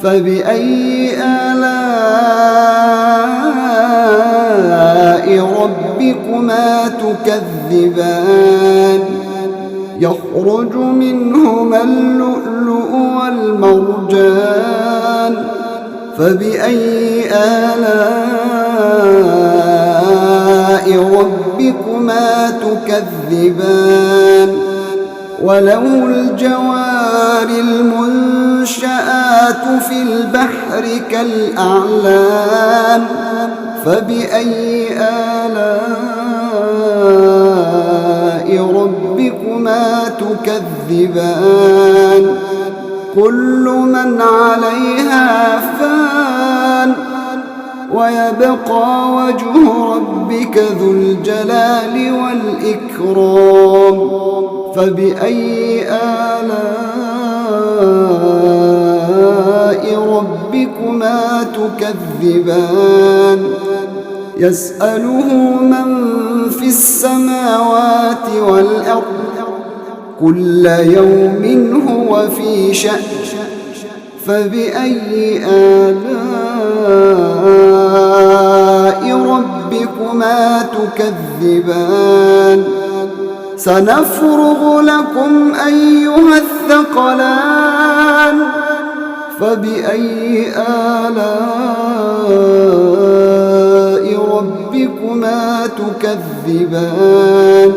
فبأي آلاء ربكما تكذبان يخرج منهما اللؤلؤ والمرجان فبأي آلاء ربكما تكذبان وله الجوار المنشآت في البحر كالأعلام فبأي آلاء ربكما تكذبان كل من عليها فان ويبقى وجه ربك ذو الجلال والإكرام فبأي آلاء ربكما تكذبان يسأله من في السماوات والأرض كل يوم هو في شأن فبأي آلاء ربكما تكذبان سنفرغ لكم أيها الثقلان فبأي آلاء ربكما تكذبان